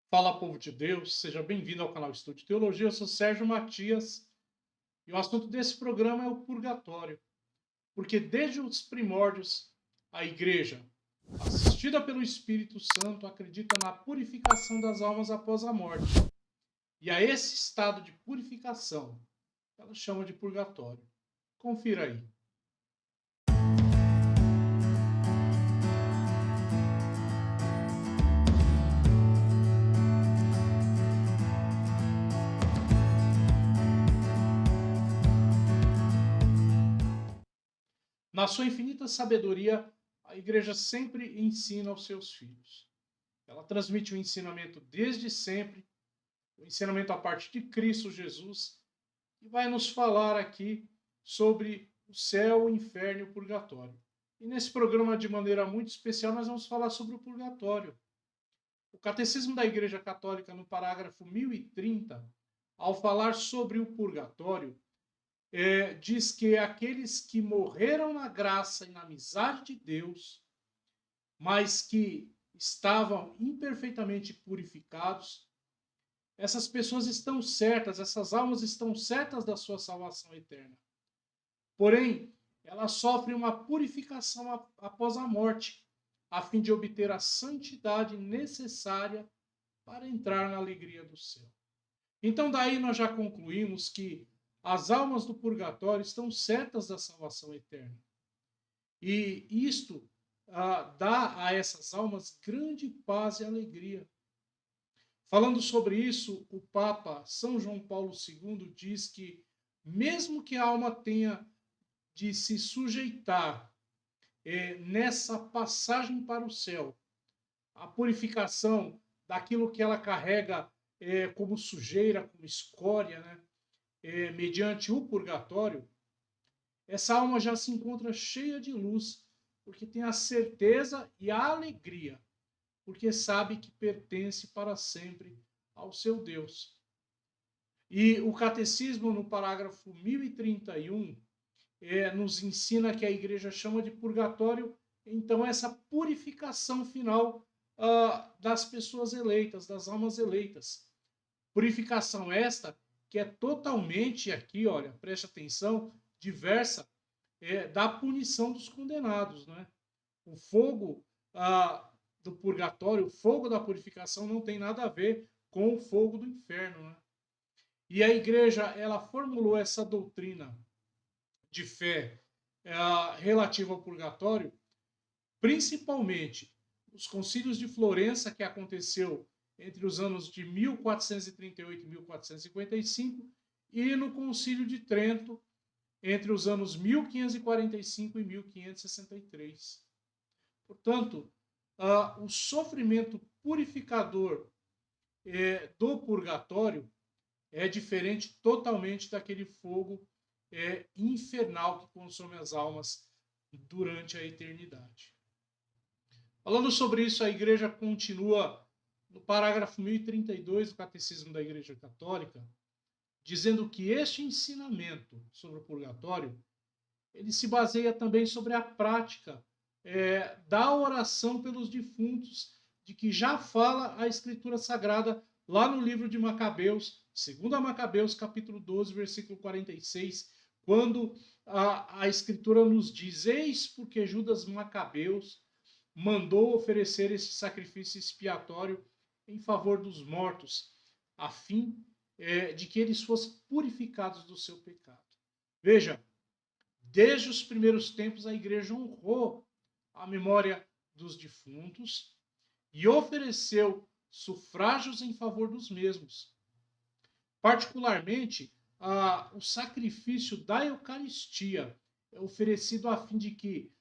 Fala, povo de Deus, seja bem-vindo ao canal Estude Teologia. Eu sou Sérgio Matias e o assunto desse programa é o purgatório, porque desde os primórdios a igreja, assistida pelo Espírito Santo, acredita na purificação das almas após a morte. E a esse estado de purificação ela chama de purgatório. Confira aí. Na sua infinita sabedoria, a igreja sempre ensina aos seus filhos. Ela transmite o ensinamento desde sempre, o ensinamento a partir de Cristo Jesus, e vai nos falar aqui sobre o céu, o inferno e o purgatório. E nesse programa, de maneira muito especial, nós vamos falar sobre o purgatório. O Catecismo da Igreja Católica, no parágrafo 1030, ao falar sobre o purgatório, diz que aqueles que morreram na graça e na amizade de Deus, mas que estavam imperfeitamente purificados, essas pessoas estão certas, essas almas estão certas da sua salvação eterna. Porém, elas sofrem uma purificação após a morte, a fim de obter a santidade necessária para entrar na alegria do céu. Então, daí nós já concluímos que as almas do purgatório estão certas da salvação eterna. E isto dá a essas almas grande paz e alegria. Falando sobre isso, o Papa São João Paulo II diz que, mesmo que a alma tenha de se sujeitar nessa passagem para o céu, a purificação daquilo que ela carrega como sujeira, como escória, né? Mediante o purgatório, essa alma já se encontra cheia de luz, porque tem a certeza e a alegria, porque sabe que pertence para sempre ao seu Deus. E o Catecismo, no parágrafo 1031, nos ensina que a igreja chama de purgatório, então, essa purificação final das pessoas eleitas, das almas eleitas. Purificação esta que é totalmente aqui, olha, preste atenção, diversa da punição dos condenados, né? O fogo do purgatório, o fogo da purificação não tem nada a ver com o fogo do inferno, né? E a igreja, ela formulou essa doutrina de fé relativa ao purgatório, principalmente os concílios de Florença, que aconteceu entre os anos de 1438 e 1455, e no concílio de Trento, entre os anos 1545 e 1563. Portanto, o sofrimento purificador do purgatório é diferente totalmente daquele fogo infernal que consome as almas durante a eternidade. Falando sobre isso, a igreja continua no parágrafo 1032 do Catecismo da Igreja Católica, dizendo que este ensinamento sobre o purgatório, ele se baseia também sobre a prática da oração pelos defuntos, de que já fala a Escritura Sagrada lá no livro de Macabeus, 2 Macabeus, capítulo 12, versículo 46, quando a Escritura nos diz: eis porque Judas Macabeus mandou oferecer esse sacrifício expiatório em favor dos mortos, a fim de que eles fossem purificados do seu pecado. Veja, desde os primeiros tempos a igreja honrou a memória dos defuntos e ofereceu sufrágios em favor dos mesmos. Particularmente, o sacrifício da Eucaristia é oferecido a fim de que,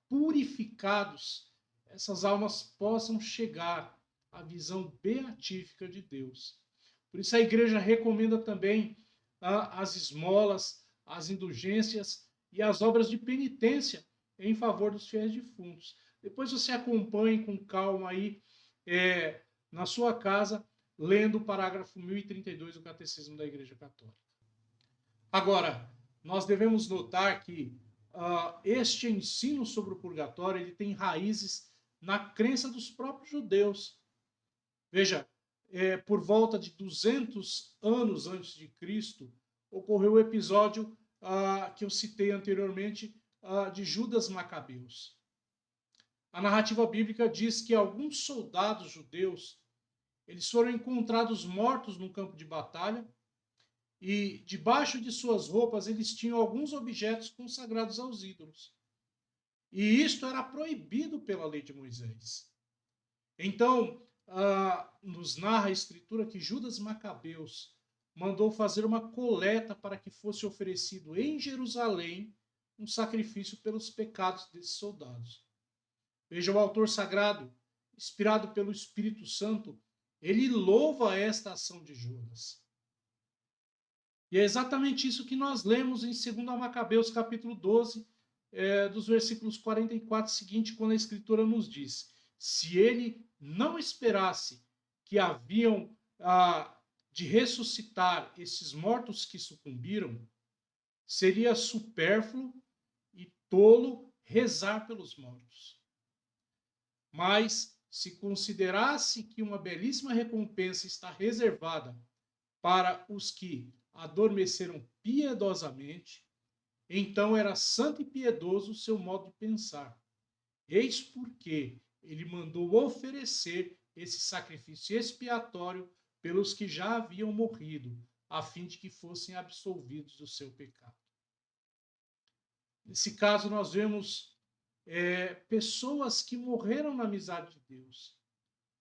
purificados, essas almas possam chegar à visão beatífica de Deus. Por isso a igreja recomenda também as esmolas, as indulgências e as obras de penitência em favor dos fiéis defuntos. Depois você acompanhe com calma aí na sua casa, lendo o parágrafo 1032 do Catecismo da Igreja Católica. Agora, nós devemos notar que este ensino sobre o purgatório ele tem raízes na crença dos próprios judeus. Veja, por volta de 200 anos antes de Cristo, ocorreu o episódio que eu citei anteriormente de Judas Macabeus. A narrativa bíblica diz que alguns soldados judeus eles foram encontrados mortos num campo de batalha e debaixo de suas roupas eles tinham alguns objetos consagrados aos ídolos. E isto era proibido pela lei de Moisés. Então, nos narra a escritura que Judas Macabeus mandou fazer uma coleta para que fosse oferecido em Jerusalém um sacrifício pelos pecados desses soldados. Veja, o autor sagrado, inspirado pelo Espírito Santo, ele louva esta ação de Judas. E é exatamente isso que nós lemos em 2 Macabeus, capítulo 12, dos versículos 44 seguinte, quando a Escritura nos diz: se ele não esperasse que haviam de ressuscitar esses mortos que sucumbiram, seria supérfluo e tolo rezar pelos mortos. Mas, se considerasse que uma belíssima recompensa está reservada para os que adormeceram piedosamente, então era santo e piedoso o seu modo de pensar. Eis porque ele mandou oferecer esse sacrifício expiatório pelos que já haviam morrido, a fim de que fossem absolvidos do seu pecado. Nesse caso, nós vemos pessoas que morreram na amizade de Deus,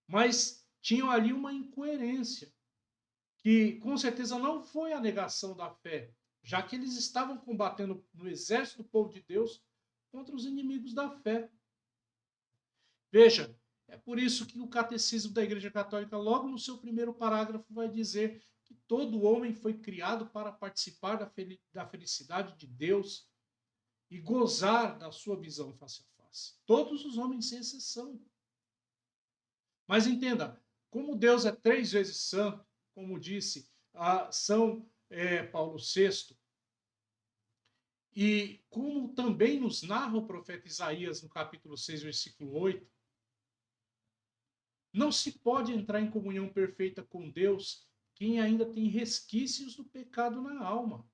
mas tinham ali uma incoerência, que com certeza não foi a negação da fé, já que eles estavam combatendo no exército do povo de Deus contra os inimigos da fé. Veja, é por isso que o Catecismo da Igreja Católica, logo no seu primeiro parágrafo, vai dizer que todo homem foi criado para participar da felicidade de Deus e gozar da sua visão face a face. Todos os homens, sem exceção. Mas entenda, como Deus é 3 vezes santo, como disse São Paulo VI, e como também nos narra o profeta Isaías no capítulo 6, versículo 8, não se pode entrar em comunhão perfeita com Deus quem ainda tem resquícios do pecado na alma.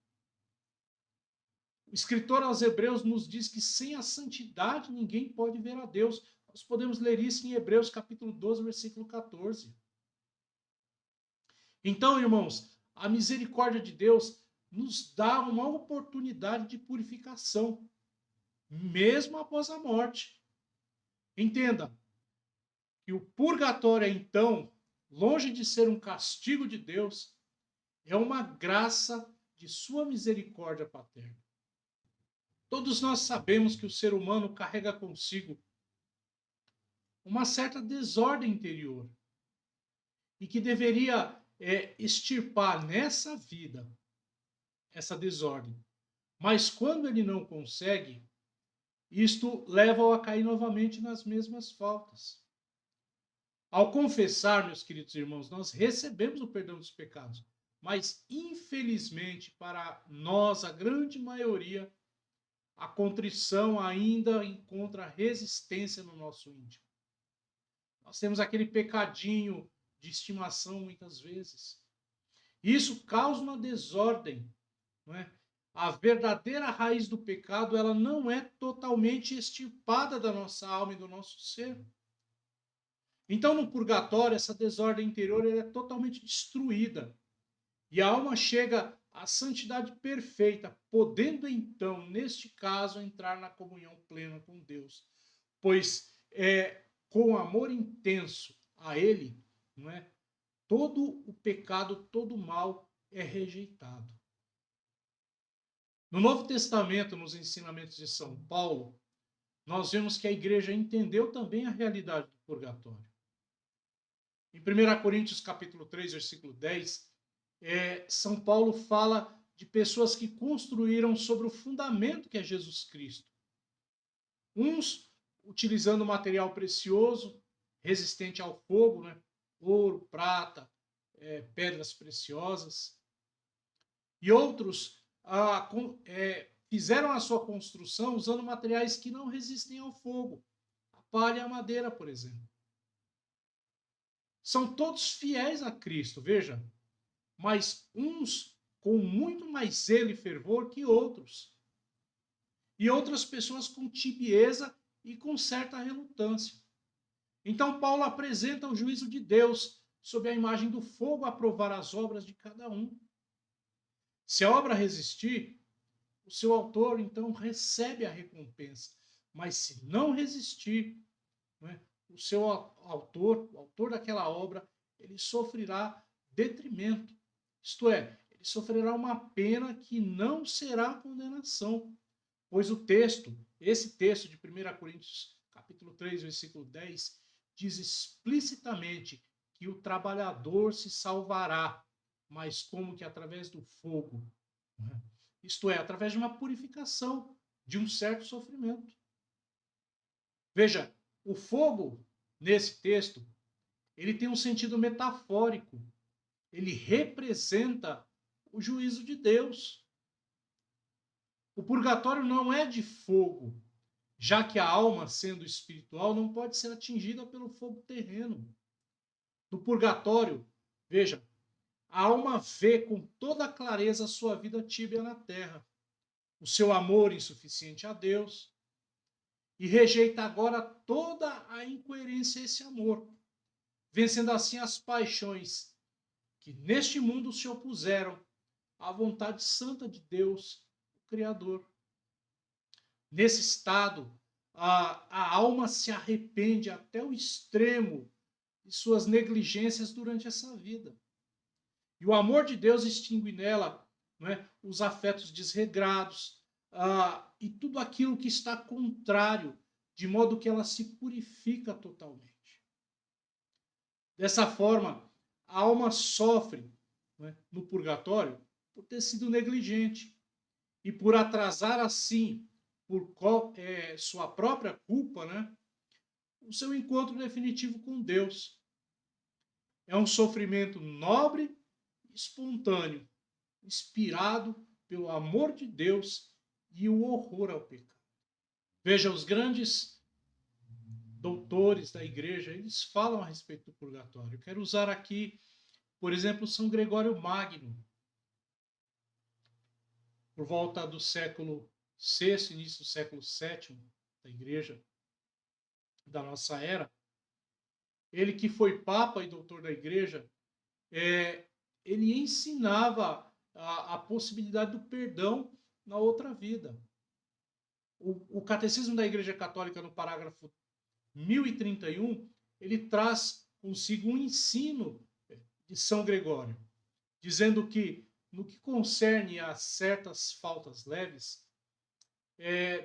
O escritor aos Hebreus nos diz que sem a santidade ninguém pode ver a Deus. Nós podemos ler isso em Hebreus capítulo 12, versículo 14. Então, irmãos, a misericórdia de Deus nos dá uma oportunidade de purificação, mesmo após a morte. Entenda que o purgatório, então, longe de ser um castigo de Deus, é uma graça de sua misericórdia paterna. Todos nós sabemos que o ser humano carrega consigo uma certa desordem interior e que deveria extirpar nessa vida essa desordem. Mas quando ele não consegue, isto leva-o a cair novamente nas mesmas faltas. Ao confessar, meus queridos irmãos, nós recebemos o perdão dos pecados, mas infelizmente para nós, a grande maioria, a contrição ainda encontra resistência no nosso íntimo. Nós temos aquele pecadinho de estimação muitas vezes. Isso causa uma desordem, não é? A verdadeira raiz do pecado, ela não é totalmente extirpada da nossa alma e do nosso ser. Então, no purgatório, essa desordem interior é totalmente destruída. E a alma chega à santidade perfeita, podendo então, neste caso, entrar na comunhão plena com Deus. Pois com amor intenso a Ele, não é? Todo o pecado, todo o mal é rejeitado. No Novo Testamento, nos ensinamentos de São Paulo, nós vemos que a igreja entendeu também a realidade do purgatório. Em 1 Coríntios capítulo 3, versículo 10, São Paulo fala de pessoas que construíram sobre o fundamento que é Jesus Cristo. Uns utilizando material precioso, resistente ao fogo, né? Ouro, prata, pedras preciosas. E outros fizeram a sua construção usando materiais que não resistem ao fogo, a palha e a madeira, por exemplo. São todos fiéis a Cristo, veja, mas uns com muito mais zelo e fervor que outros, e outras pessoas com tibieza e com certa relutância. Então, Paulo apresenta o juízo de Deus sob a imagem do fogo a provar as obras de cada um. Se a obra resistir, o seu autor, então, recebe a recompensa. Mas se não resistir, né, o seu autor, o autor daquela obra, ele sofrerá detrimento. Isto é, ele sofrerá uma pena que não será condenação. Pois o texto, esse texto de 1 Coríntios, capítulo 3, versículo 10, diz explicitamente que o trabalhador se salvará, mas como que através do fogo, né? Isto é, através de uma purificação, de um certo sofrimento. Veja, o fogo, nesse texto, ele tem um sentido metafórico. Ele representa o juízo de Deus. O purgatório não é de fogo, já que a alma, sendo espiritual, não pode ser atingida pelo fogo terreno. No purgatório, veja, a alma vê com toda clareza a sua vida tíbia na terra, o seu amor insuficiente a Deus, e rejeita agora toda a incoerência a esse amor, vencendo assim as paixões que neste mundo se opuseram à vontade santa de Deus, o Criador. Nesse estado, a alma se arrepende até o extremo de suas negligências durante essa vida. E o amor de Deus extingue nela, né, os afetos desregrados e tudo aquilo que está contrário, de modo que ela se purifica totalmente. Dessa forma, a alma sofre, né, no purgatório por ter sido negligente e por atrasar assim, por sua própria culpa, né, o seu encontro definitivo com Deus. É um sofrimento nobre e espontâneo, inspirado pelo amor de Deus e o horror ao pecado. Veja, os grandes doutores da igreja, eles falam a respeito do purgatório. Eu quero usar aqui, por exemplo, São Gregório Magno, por volta do século VI, início do século VII, da igreja da nossa era. Ele que foi papa e doutor da igreja, ele ensinava a possibilidade do perdão na outra vida. O Catecismo da Igreja Católica, no parágrafo 1031, ele traz consigo um ensino de São Gregório, dizendo que, no que concerne a certas faltas leves,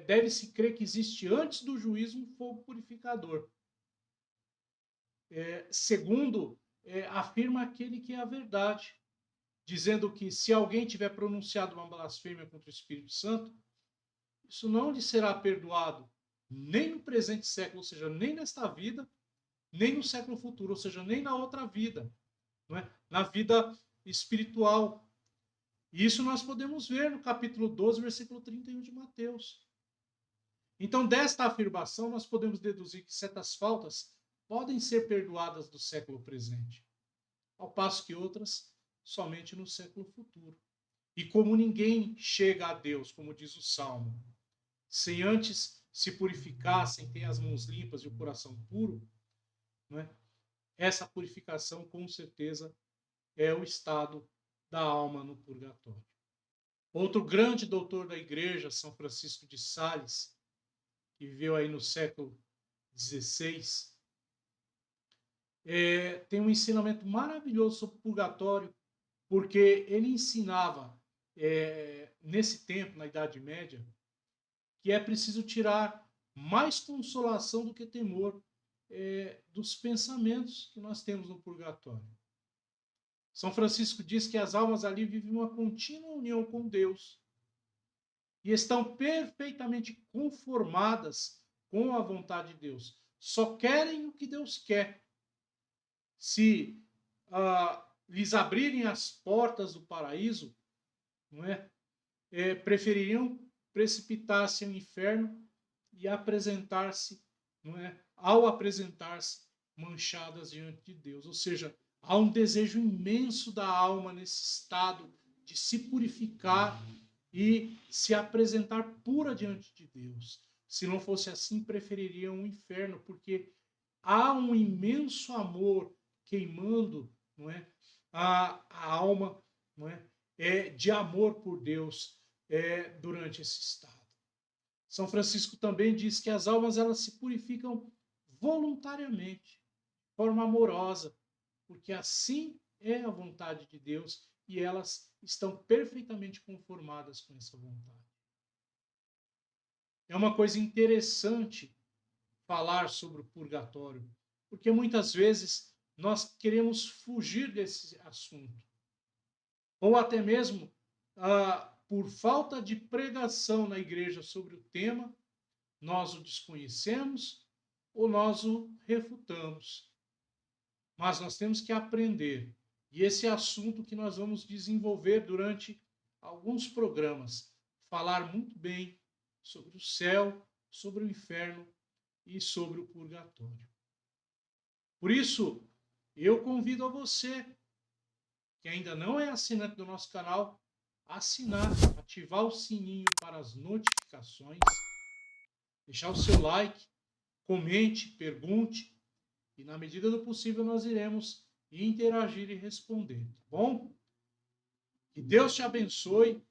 deve-se crer que existe antes do juízo um fogo purificador. Segundo, afirma aquele que é a verdade, dizendo que se alguém tiver pronunciado uma blasfêmia contra o Espírito Santo, isso não lhe será perdoado nem no presente século, ou seja, nem nesta vida, nem no século futuro, ou seja, nem na outra vida, não é? Na vida espiritual. E isso nós podemos ver no capítulo 12, versículo 31 de Mateus. Então, desta afirmação, nós podemos deduzir que certas faltas podem ser perdoadas do século presente, ao passo que outras somente no século futuro. E como ninguém chega a Deus, como diz o Salmo, sem antes se purificar, sem ter as mãos limpas e o coração puro, não é? Essa purificação, com certeza, é o estado da alma no purgatório. Outro grande doutor da igreja, São Francisco de Sales, que viveu aí no século XVI, tem um ensinamento maravilhoso sobre o purgatório, porque ele ensinava, nesse tempo, na Idade Média, que é preciso tirar mais consolação do que temor dos pensamentos que nós temos no purgatório. São Francisco diz que as almas ali vivem uma contínua união com Deus e estão perfeitamente conformadas com a vontade de Deus. Só querem o que Deus quer. Se lhes abrirem as portas do paraíso, não é? Prefeririam precipitar-se ao inferno e apresentar-se, não é? Ao apresentar-se, manchadas diante de Deus. Ou seja, há um desejo imenso da alma nesse estado de se purificar e se apresentar pura diante de Deus. Se não fosse assim, prefeririam um inferno, porque há um imenso amor queimando, não é, a alma, não é, de amor por Deus durante esse estado. São Francisco também diz que as almas elas se purificam voluntariamente, de forma amorosa, porque assim é a vontade de Deus e elas estão perfeitamente conformadas com essa vontade. É uma coisa interessante falar sobre o purgatório, porque muitas vezes nós queremos fugir desse assunto, ou até mesmo por falta de pregação na igreja sobre o tema, nós o desconhecemos ou nós o refutamos. Mas nós temos que aprender. E esse é assunto que nós vamos desenvolver durante alguns programas. Falar muito bem sobre o céu, sobre o inferno e sobre o purgatório. Por isso, eu convido a você, que ainda não é assinante do nosso canal, a assinar, ativar o sininho para as notificações, deixar o seu like, comente, pergunte, e na medida do possível nós iremos interagir e responder, tá bom? Que Deus te abençoe.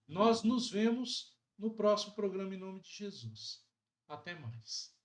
Nós nos vemos no próximo programa em nome de Jesus. Até mais.